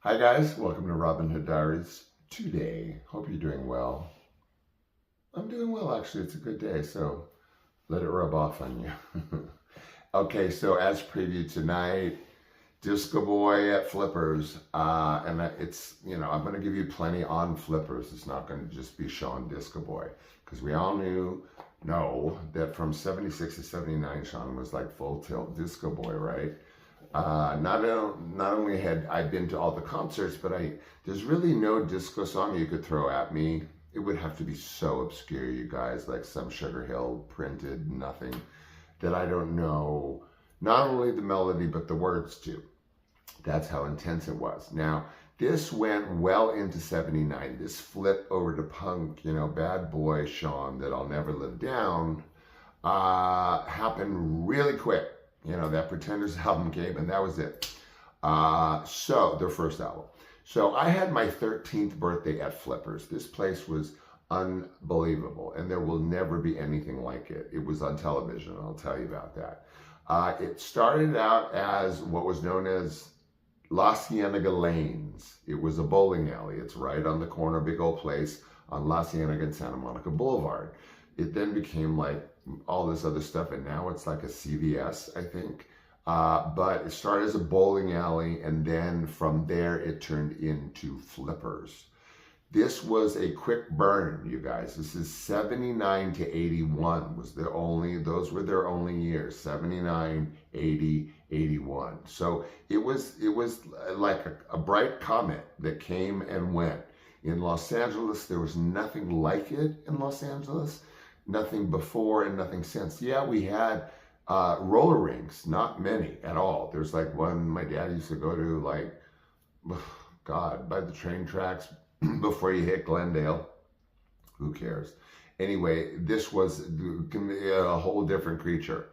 Hi guys, welcome to Robin Hood Diaries. Today, hope you're doing well. I'm doing well actually, it's a good day, so let it rub off on you. Okay, so as previewed tonight, Disco Boy at Flippers, and I'm going to give you plenty on Flippers. It's not going to just be showing Disco Boy, because we all know that from 76 to 79, Sean was like full tilt Disco Boy, right? Not only had I been to all the concerts, but there's really no disco song you could throw at me. It would have to be so obscure, you guys, like some Sugar Hill printed nothing that I don't know not only the melody but the words to. That's how intense it was. Now, this went well into 79. This flip over to punk, bad boy Sean that I'll never live down, happened really quick. That Pretenders album came and that was it. So their first album. So I had my 13th birthday at Flippers. This place was unbelievable and there will never be anything like it. It was on television, I'll tell you about that. It started out as what was known as La Cienega Lanes. It was a bowling alley. It's right on the corner, big old place on La Cienega and Santa Monica Boulevard. It then became like all this other stuff, and now it's like a CVS, I think. But it started as a bowling alley, and then from there it turned into Flippers. This was a quick burn, you guys. This is 79 to 81 those were their only years, 79, 80, 81. So it was like a bright comet that came and went. In Los Angeles, there was nothing like it in Los Angeles. Nothing before and nothing since. Yeah, we had roller rinks, not many at all. There's like one my dad used to go to, like, God, by the train tracks before you hit Glendale. Who cares? Anyway, this was a whole different creature.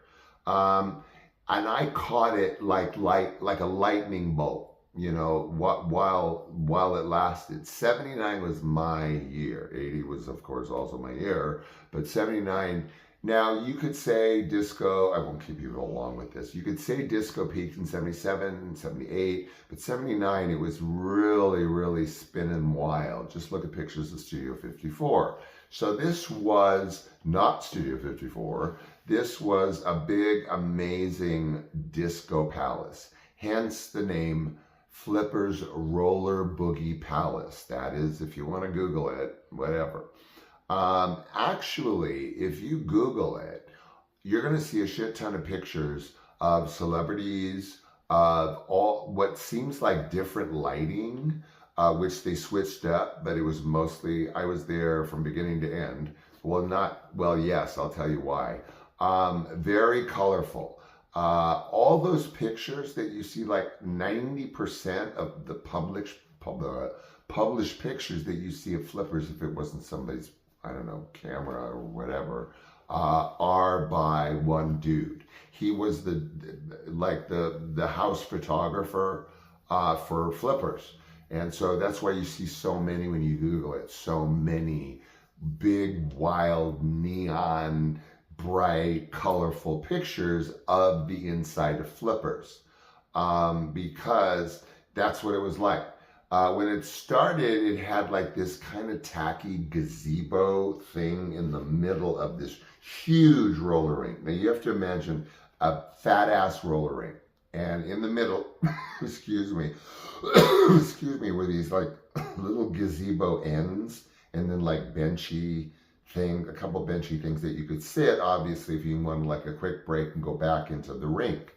And I caught it like a lightning bolt. While it lasted. 79 was my year. 80 was, of course, also my year. But 79, now you could say disco, I won't keep you along with this. You could say disco peaked in 77, 78, but 79, it was really, really spinning wild. Just look at pictures of Studio 54. So this was not Studio 54. This was a big, amazing disco palace. Hence the name Flipper's Roller Boogie Palace. That is, if you want to Google it, whatever. Actually, if you Google it, you're going to see a shit ton of pictures of celebrities, of all what seems like different lighting, which they switched up, but it was mostly, I was there from beginning to end. Well, yes, I'll tell you why. Very colorful. All those pictures that you see, like 90% of the published pictures that you see of Flippers, if it wasn't somebody's, I don't know, camera or whatever, are by one dude. He was the house photographer for Flippers. And so that's why you see so many when you Google it, so many big, wild, neon, bright, colorful pictures of the inside of Flippers, because that's what it was like. When it started, it had like this kind of tacky gazebo thing in the middle of this huge roller rink. Now you have to imagine a fat ass roller rink, and in the middle, excuse me, were these like little gazebo ends, and then like a couple benchy things that you could sit, obviously, if you wanted like a quick break and go back into the rink.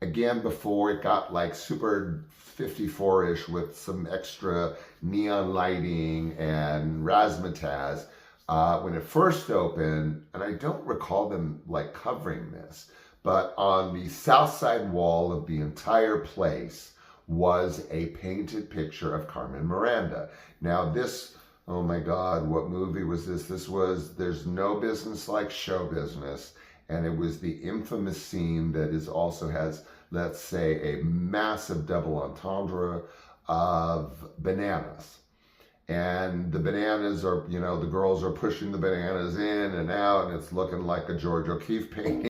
Again, before it got like super 54-ish with some extra neon lighting and razzmatazz, when it first opened, and I don't recall them like covering this, but on the south side wall of the entire place was a painted picture of Carmen Miranda. Now this, oh my God, what movie was this? This was There's No Business Like Show Business. And it was the infamous scene that also has, let's say, a massive double entendre of bananas. And the bananas are, the girls are pushing the bananas in and out, and it's looking like a George O'Keeffe painting.